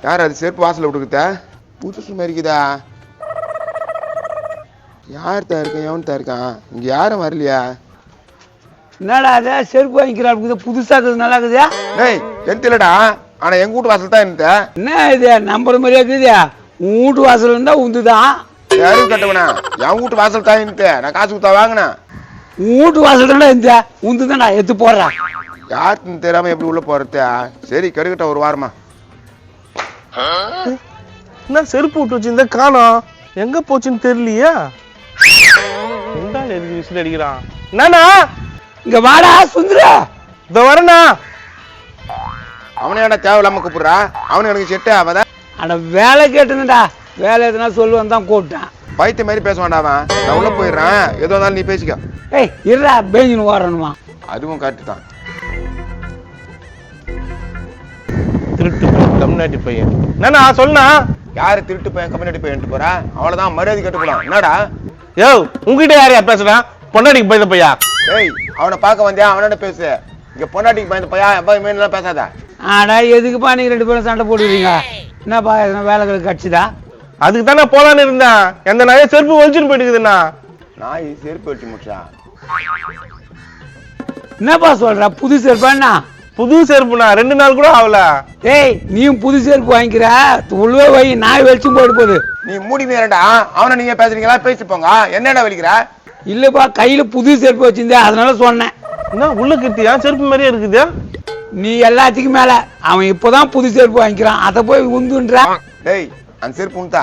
யார் அது செருப்பு வாசல விட்டுக்கிட்ட? புதுசு மாதிரி இருக்குதா? யார் தான் இருக்கேன், எவன் தான் இருக்கான்? இங்க யாரும் வரலையா? என்னடா அதை செருப்பு வாங்கிக்கிறாள் புதுசா இருக்குது, நல்லா இருக்குதா? டேய் தெரியலடா, ஆனா எங்க வீட்டு வாசல் தான் இருந்த. என்ன இது நம்புற மாதிரியா இருக்குதா? உன் வீட்டு வாசல் இருந்தா உந்துதான். யாரும் கட்டவனா? என் வீட்டு வாசல் தான் இருந்த, நான் காசு கொடுத்தா வாங்கினேன். உன் வீட்டு வாசல் தானே இருந்த, உந்துதான் நான் எடுத்து போடுறேன். யாருன்னு தெரியாம எப்படி உள்ள போறது? சரி கெடுக்கிட்ட ஒரு வாரமா. என்ன செருப்பு விட்டு வச்சிருந்தா காணோம், எங்க போச்சுன்னு தெரியலையா? விசில் அடிக்கிறான். என்னண்ணா இங்க வாடா சுந்தர, இந்த வரண்ணா. அவனை ஏடா தேவையில்லாம கூப்பிடுறா? அவனு எனக்கு செட்டு ஆகாத. ஆனா வேலை கேட்டுங்கடா, வேலை எதுனா சொல்லுவான் தான் கூப்பிட்டேன். பைத்திய மாதிரி பேச வேண்டாம், நான் உள்ள போயிடுறேன். எதுவும் இருந்தாலும் நீ பேசிக்க. ஏய் இருடா, பேஞ்சின்னு ஓடணுமா? அதுவும் கரெக்ட் தான். திருட்டு தமிழ்நாட்டு பையன் என்னண்ணா சொல்லுண்ணா. யாரு திருட்டு பையன் கம்யூனிட்டி பையன் போறா? அவ்வளவுதான், மரியாதை கேட்டு போலாம். என்னடா யோ உங்ககிட்ட யாரையா பேசுறான்? பொண்டாட்டிக்கு பயந்த பையா? ஏய் அவனை பார்க்க வந்தியா? அவனோட பேசு. இங்க பொண்டாட்டிக்கு பயந்த பையா எப்ப மீன் பேசாத. ஆடா எதுக்குப்பா நீங்க ரெண்டு பேரும் சண்டை போடுவீங்க? என்னப்பா எதனா வேலைகளுக்கு கட்சிதா? அதுக்கு தானே போலான்னு இருந்தேன். எந்த நாயே செருப்பு ஒழிச்சுன்னு போயிட்டுக்குதுண்ணா. நாய் செருப்பு வச்சு முடிச்சா? என்னப்பா சொல்ற? புது செருப்பாண்ணா? புது செருப்புண்ணா, 2 நாள் கூட ஆகல. ஏய் நீயும் புது செருப்பு வாங்கிக்கிற, உள்ளே வை, நாய் வெளிச்சும் போயிட்டு போகுது. நீ மூடி மேலடா. அவனை நீங்க பேசுறீங்களா? பேசி போங்க. என்னடா வலிக்கிற? இல்லப்பா கையில புது செருப்பு வச்சிருந்தேன், அதனால சொன்னேன். என்ன உள்ள கிட்டியா செருப்பு மாதிரியே இருக்குது? நீ எல்லாத்துக்கும் மேல அவன் இப்பதான் புது செருப்பு வாங்கிக்கிறான், அதை போய் உந்துன்றா. டேய் அந்த செருப்பு உண்டா?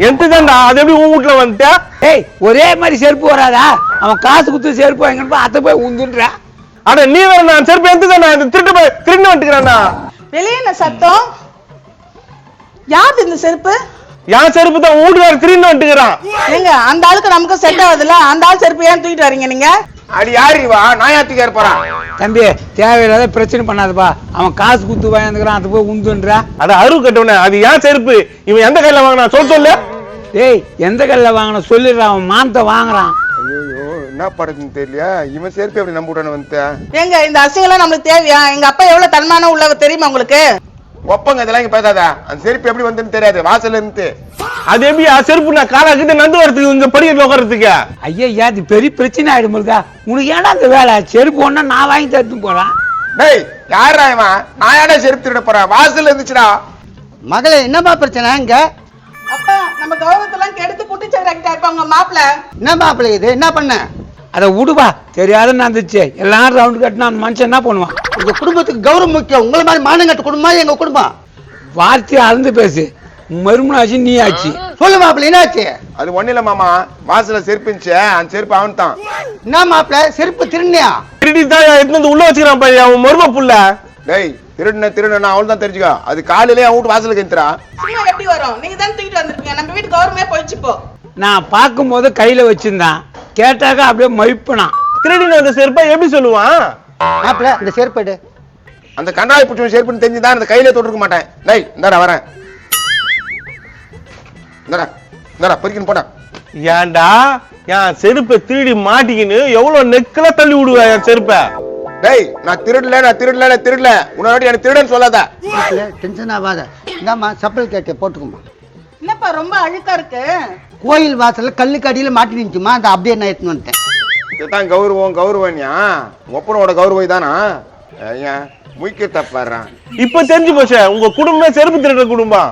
எந்ததான்டா? அது எப்படி உன் வீட்டுல வந்துட்டா? ஏய் ஒரே மாதிரி செருப்பு வராதா? அவன் காசு கொடுத்து செருப்பு வாங்கினப்ப அதை போய் உந்துன்றா. அட நீ வேற, நான் செருப்பு எந்ததானா? திருட்டு போய் திருட்டு வந்துக்கிறானா? வெளியே என்ன சத்தம்? யாரு இந்த செருப்பு? யார் செருப்பு தான் வீட்டுக்கார திருட்டு வந்துக்கிறான். ஏங்க அந்த ஆளுக்கு நமக்கு செட் ஆகுதுல்ல, அந்த ஆள் செருப்பு ஏன் தூக்கிட்டு வரீங்க நீங்க? அடி யாரு வா? நாயாத்துக்கு ஏற்பறான். தம்பி தேவையில்லாத பிரச்சனை பண்ணாதப்பா, அவன் காசு கொடுத்து வாங்கிக்கிறான், அதை போய் உந்துன்றா. அட அருவு கட்டவன, அது ஏன் செருப்பு? இவன் எந்த கையில வாங்கினா சொல்லு. டேய் எந்த கல்ல வாங்கின சொல்லிடுறான், அவன் மானத்தை வாங்குறான். ஐயோ என்ன படத்துன்னு தெரியல. இவன் செருப்பு எப்படி நம்ப விட்டானு வந்து? ஏங்க இந்த அசிங்கம்லாம் நம்மளுக்கு தேவையா? எங்க அப்பா எவ்வளவு தன்மான உள்ளவர் தெரியுமா உங்களுக்கு? ஒப்பங்க இதெல்லாம் இங்க பேசாத. அந்த செருப்பு எப்படி வந்துன்னு தெரியாது, வாசல்ல இருந்து. அது எப்படி ஆ செருப்பு நான் காலா கிட்ட நந்து வரதுக்கு இங்க படிக்கட்டுல உட்காரத்துக்கு? ஐயா இது பெரிய பிரச்சனை ஆயிடும் போதா. உனக்கு ஏன்னா அந்த வேலை? செருப்பு ஒண்ணா நான் வாங்கி தட்டு போறான். டேய் யாரா இவன்? நான் ஏடா செருப்பு திருட போறேன்? வாசல்ல இருந்துச்சுடா. மகளே என்னப்பா பிரச்சனை இங்க? அப்பா நம்ம கௌரவத்தெல்லாம் கெடுத்து குட்டிச்சவராக்கிட்டா இப்ப உங்க மாப்பிள்ள. என்ன மாப்பிள்ளை இது? என்ன பண்ண? அதை விடுப்பா, தெரியாத நடந்துச்சு. எல்லாரும் ரவுண்ட் கட்டினா அந்த மனுஷன் என்ன பண்ணுவான்? உங்க குடும்பத்துக்கு கௌரவம் முக்கியம். உங்களை மாதிரி மானங்கட்ட குடும்பம் எங்க குடும்பம். வார்த்தையை அளந்து பேசு. மறுமணாச்சு நீ ஆச்சு. சொல்லு மாப்பிள்ளை என்னாச்சு? அது ஒண்ணு இல்ல மாமா, வாசல்ல செருப்பு இருந்துச்சு, அந்த செருப்பு அவன் தான். என்ன மாப்பிள்ளை செருப்பு திருநியா? திருடி தான் எடுத்து வந்து உள்ள வச்சுக்கிறான் பையன், அவன் மரும புள்ள. டேய் திருடுனா அவள் தான் தெரிஞ்சுக்கோ. அது காலையிலே அவன் வீட்டு வாசலுக்கு எந்திரா. சும்மா எப்படி வரும்? நீங்க தான் தூக்கிட்டு வந்திருக்கீங்க. நம்ம வீட்டு கௌரவமே போயிடுச்சு போ. நான் பார்க்கும்போது கையில வச்சிருந்தான், கேட்டாக்கா அப்படியே மழிப்பினான். திருடின அந்த செருப்பை எப்படி சொல்லுவான்? மாப்பிள்ளை இந்த செருப்பு எடு. அந்த கண்ணாடி பிடிச்ச செருப்புன்னு தெரிஞ்சுதான் அந்த கையில தொட்டிருக்க மாட்டேன். டேய் இந்தாடா வரேன். இந்தாடா பொறிக்கணும் போடா. ஏன்டா என் செருப்பை திருடி மாட்டிக்கின்னு எவ்வளவு நெக்கல தள்ளி விடுவா என் செருப்பை? டேய் நான் திருடல. உன்னோட எனக்கு திருடன்னு சொல்லாத. மாப்பிள்ளை டென்ஷன் ஆகாத. இந்தாம்மா சப்பல் கேட்டு போட்டுக்குமா. என்னப்பா ரொம்ப அழுக்கா இருக்கு? கோயில் வாசல்ல கல்லுக்கு அடியில மாட்டி நின்றுமா, அந்த அப்படியே நான் எடுத்துன்னு வந்துட்டேன். இதுதான் கௌரவன்யா. ஒப்பனோட கௌரவம் தானா? ஏன் முக்கிய தப்பாடுறான். இப்ப தெரிஞ்சு போச்சே, உங்க குடும்பமே செருப்பு திருடுற குடும்பம்.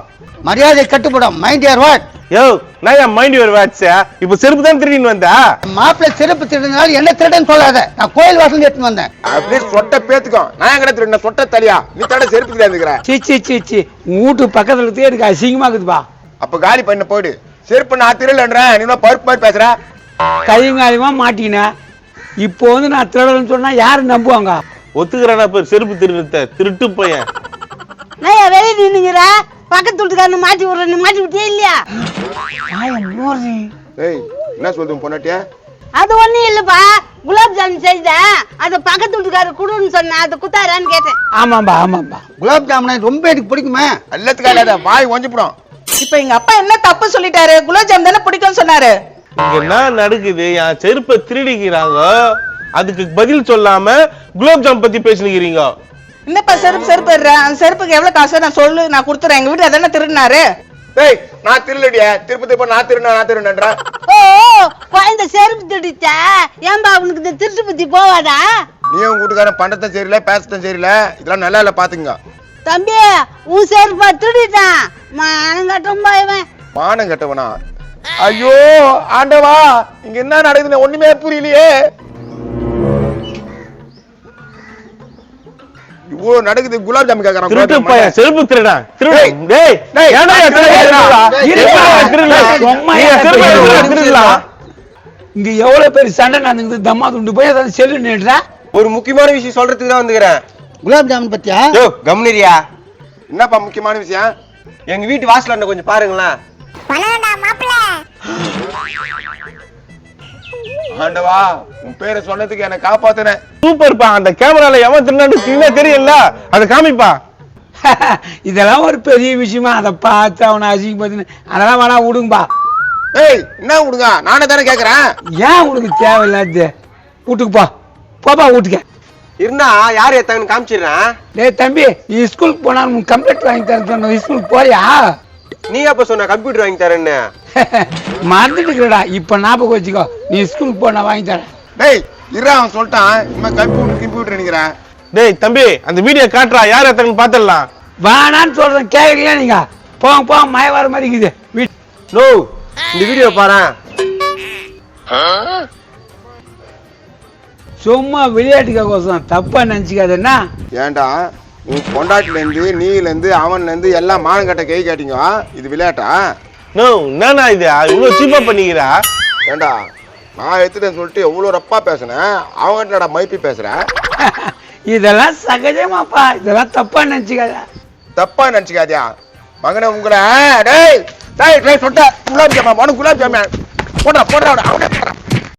மரியாதை கட்டுப்படும். Mind your word. யோ நான் என் மைண்ட் யுவர் வேர்ட்ஸ். இப்ப செருப்பு தான் திருடின்னு வந்தா? மாப்பிள்ளை செருப்பு திருடுனால என்ன திருடன்னு சொல்லாத. நான் கோயில் வாசல் எடுத்துன்னு வந்தேன். அப்படியே சொட்ட பேத்துக்கோ. நான் எங்கட திருடின சொட்ட தலியா? நீ தட செருப்பு தெரியாதுங்கிற. சீ வீட்டு பக்கத்துல தேடி அசிங்கமா இருக்குதுப்பா. அப்ப காலி பண்ண போயிடு. செருப்பு நான் திருடன்றேன், நீ பருப்பு மாதிரி பேசுற. கையங்காலியமா மாட்டின. இப்போ வந்து நான் திருடன்னு சொன்னா யாரு நம்புவாங்க? ஒத்துக்கிறானா பேர் செருப்பு திருடுத்த திருட்டு பையன். நான் வெளியே நின்னுங்கிற பக்கத்து வீட்டுக்காரன் மாட்டி விடுற, நீ மாட்டி விட்டியே இல்லையா? ஏய் என்ன சொல்லுது பொண்டாட்டியா? அது ஒண்ணும் இல்லப்பா, குலாப் ஜாமுன் செஞ்சேன், அது பக்கத்து வீட்டுக்காரர் குடுன்னு சொன்னேன், அது குத்தாரான்னு கேட்டேன். ஆமாம்பா. குலாப் ஜாமுன் ரொம்ப எனக்கு பிடிக்குமே. எல்லாத்துக்காக வாய் ஒஞ்சிப்படும். இப்ப எங்க அப்பா என்ன தப்பு சொல்லிட்டாரு? குலாப் ஜாமுன் தானே பிடிக்கும்னு சொன்னாரு. இங்க என்ன நடக்குது? என் செருப்பை திருடிக்கிறாங்க, அதுக்கு பதில் சொல்லாம குலாப் ஜாம் பத்தி பேசினுக்கிறீங்க. என்னப்பா செருப்பு அந்த செருப்புக்கு எவ்வளவு காசு நான் சொல்லு, நான் கொடுத்துறேன். எங்க வீட்டு அதானே திருடினாரு. டேய் நான் திருடடியா, திருப்பி நான் திருடுறேன்றா. ஓ குழந்தை செருப்பு திருடிச்சா ஏன்பா அவனுக்கு இந்த திருட்டு புத்தி போவாதா? நீயும் வீட்டுக்காரன் பண்டத்தும் சரியில்லை, பேசத்தும் சரியில்லை. இதெல்லாம் நல்லா இல்ல பாத்துங்க. தம்பி உன் செருப்பா திருடிட்டான். மானம் கட்டும் இவன். மானம் கட்டவனா? ஐயோ ஆண்டவா, இங்க என்ன நடக்குதுன்னு ஒண்ணுமே புரியலையே. இவ்வளவு நடக்குது. குலாப் ஜாமுன் கேக்குறான். திருட்டு பையன் செருப்பு திருடா. திருடு. டேய் ஏன்டா திருடலாம்? இங்க எவ்வளவு பேர் சண்டை நடந்துக்குது. தம்மா துண்டு போய் அதான் செல்லு நேடுறா. ஒரு முக்கியமான விஷயம் சொல்றதுக்கு தான் வந்துக்கிறேன். குலாப் ஜாமுன் பத்தியா? யோ கம்னரியா, என்னப்பா முக்கியமான விஷயம்? எங்க வீட்டு வாசல்ல கொஞ்சம் பாருங்களேன். ஆண்டவா, உன் பேரை சொன்னதுக்கு என்ன காப்பாத்துனேன். சூப்பர்ப்பா. அந்த கேமரால எவன் திருடான்னு கிளீனா தெரியல. அத காமிப்பா. இதெல்லாம் ஒரு பெரிய விஷயமா? அதை பார்த்து அவனை அசிங்கப்படுத்தினு அதெல்லாம் வேணா விடுங்கப்பா. ஏய் என்ன விடுங்க, நானே தானே கேக்குறேன். ஏன் உனக்கு தேவையில்லாது? வீட்டுக்குப்பா, போப்பா வீட்டுக்க. இருந்தா யார் ஏத்தாங்கன்னு காமிச்சிடுறேன். டேய் தம்பி, நீ ஸ்கூலுக்கு போனா உனக்கு கம்ப்யூட்டர் வாங்கி தரேன். ஸ்கூலுக்கு போறியா? நீ அப்ப சொன்ன கம்ப்யூட்டர் வாங்கி தரேன்னு. மறந்துட்டுக்கிறடா. இப்ப ஞாபகம் வச்சுக்கோ, நீ ஸ்கூலுக்கு போ, நான் வாங்கி தரேன். டேய் இருடா, அவன் சொல்லிட்டான். இனிமே கம்ப்யூட்டர் நினைக்கிறேன். டேய் தம்பி, அந்த வீடியோ காட்டுறா, யார் ஏத்தாங்கன்னு பாத்துடலாம். வேணான்னு சொல்றேன், கேட்கலையா நீங்க? போங்க மய வர மாதிரி இருக்குது. நோ, இந்த வீடியோ பாரு. சும்மா விளையாட்டுக்கோசம் தப்பா நினைச்சுக்காதுன்னா. ஏன்டா உன் பொண்டாட்டில இருந்து நீல இருந்து அவன்ல இருந்து எல்லாம் மானங்கட்ட கை காட்டிங்க. இது விளையாட்டா? நோ, என்னண்ணா இது இவ்வளவு சீப்பா பண்ணிக்கிறா? ஏண்டா நான் எடுத்துட்டேன்னு சொல்லிட்டு எவ்வளவு ரப்பா பேசுனேன். அவன்கிட்ட மைப்பி பேசுறேன். இதெல்லாம் சகஜமாப்பா, இதெல்லாம் தப்பா நினைச்சுக்காத. தப்பா நினைச்சுக்காதியா மகனே உங்களை. டேய் டேய் டேய் சொல்லிட்ட. குலாப் ஜாமுன் குலாப் ஜாமுன் போடுறா அவனே போடுறான்.